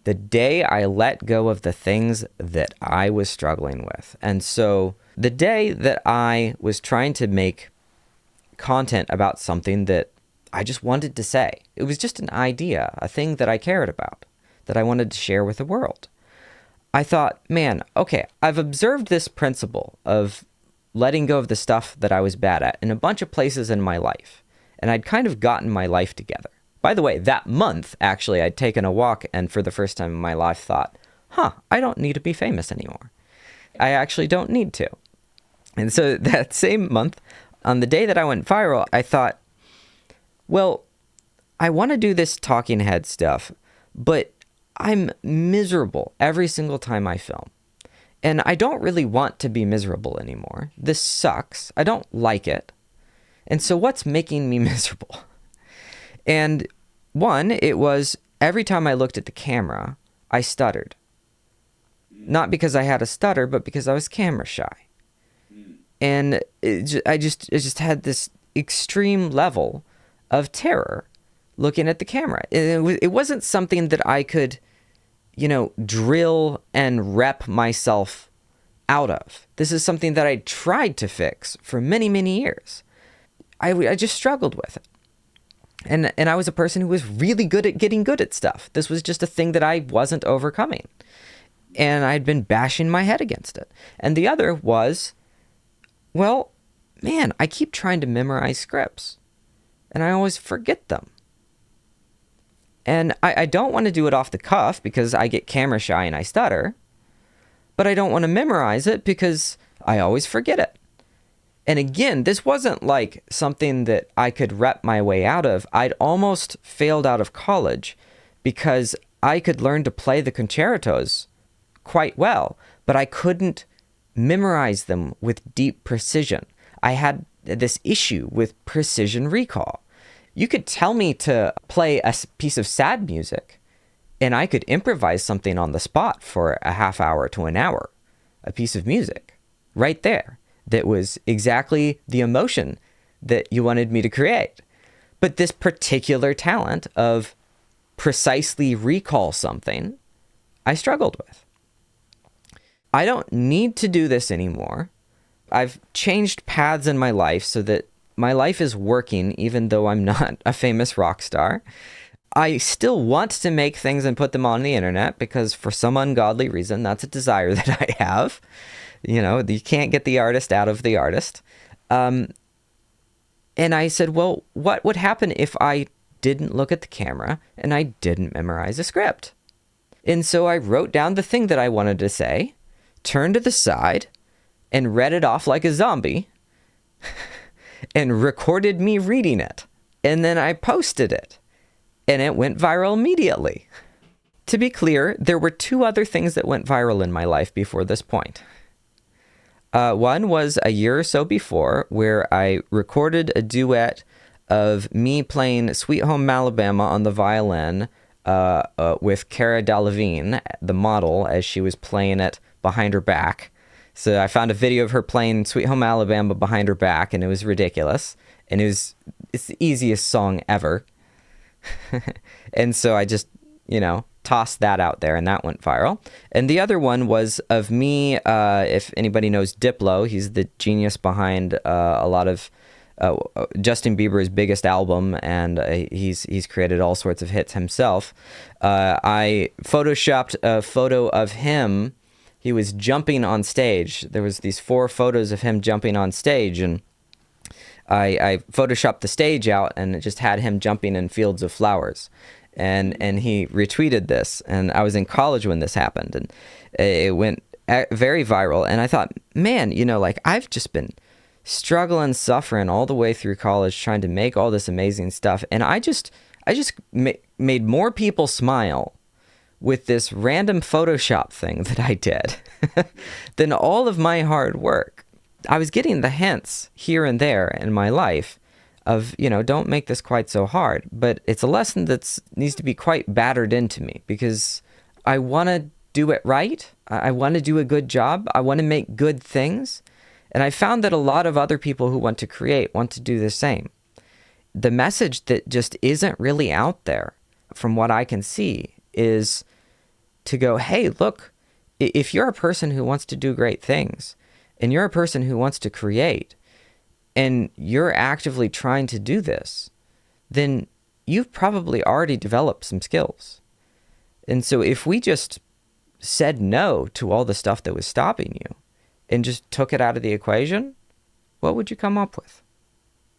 The day I let go of the things that I was struggling with. And so the day that I was trying to make content about something that I just wanted to say, it was just an idea, a thing that I cared about, that I wanted to share with the world. I thought, man, okay, I've observed this principle of letting go of the stuff that I was bad at in a bunch of places in my life. And I'd kind of gotten my life together. By the way, that month, actually, I'd taken a walk and for the first time in my life thought, I don't need to be famous anymore. I actually don't need to. And so that same month, on the day that I went viral, I thought, well, I want to do this talking head stuff, but I'm miserable every single time I film. And I don't really want to be miserable anymore. This sucks. I don't like it. And so what's making me miserable? And one, it was every time I looked at the camera, I stuttered. Not because I had a stutter, but because I was camera shy. And I just had this extreme level of terror looking at the camera. It wasn't something that I could, drill and rep myself out of. This is something that I tried to fix for many, many years. I just struggled with it. And I was a person who was really good at getting good at stuff. This was just a thing that I wasn't overcoming. And I'd been bashing my head against it. And the other was, well, man, I keep trying to memorize scripts. And I always forget them. And I don't want to do it off the cuff because I get camera shy and I stutter. But I don't want to memorize it because I always forget it. And again, this wasn't like something that I could rep my way out of. I'd almost failed out of college because I could learn to play the concertos quite well, but I couldn't memorize them with deep precision. I had this issue with precision recall. You could tell me to play a piece of sad music, and I could improvise something on the spot for a half hour to an hour, a piece of music right there. That was exactly the emotion that you wanted me to create. But this particular talent of precisely recall something, I struggled with. I don't need to do this anymore. I've changed paths in my life so that my life is working even though I'm not a famous rock star. I still want to make things and put them on the internet because for some ungodly reason, that's a desire that I have. You can't get the artist out of the artist. And I said, well, what would happen if I didn't look at the camera and I didn't memorize a script? And so I wrote down the thing that I wanted to say, turned to the side, and read it off like a zombie, and recorded me reading it. And then I posted it, and it went viral immediately. To be clear, there were two other things that went viral in my life before this point. One was a year or so before where I recorded a duet of me playing Sweet Home Alabama on the violin with Cara Delevingne, the model, as she was playing it behind her back. So I found a video of her playing Sweet Home Alabama behind her back, and it was ridiculous. And it's the easiest song ever. And so I just, tossed that out there, and that went viral. And the other one was of me, if anybody knows Diplo, he's the genius behind a lot of Justin Bieber's biggest album, and he's created all sorts of hits himself. I photoshopped a photo of him. He was jumping on stage. There was these 4 photos of him jumping on stage, and I photoshopped the stage out, and it just had him jumping in fields of flowers. And he retweeted this, and I was in college when this happened, and it went very viral. And I thought, man, I've just been struggling, suffering all the way through college, trying to make all this amazing stuff, and I just made more people smile with this random Photoshop thing that I did than all of my hard work. I was getting the hints here and there in my life of, don't make this quite so hard. But it's a lesson that needs to be quite battered into me because I want to do it right. I want to do a good job. I want to make good things. And I found that a lot of other people who want to create want to do the same. The message that just isn't really out there, from what I can see, is to go, hey, look, if you're a person who wants to do great things and you're a person who wants to create and you're actively trying to do this, then you've probably already developed some skills. And so if we just said no to all the stuff that was stopping you and just took it out of the equation, what would you come up with?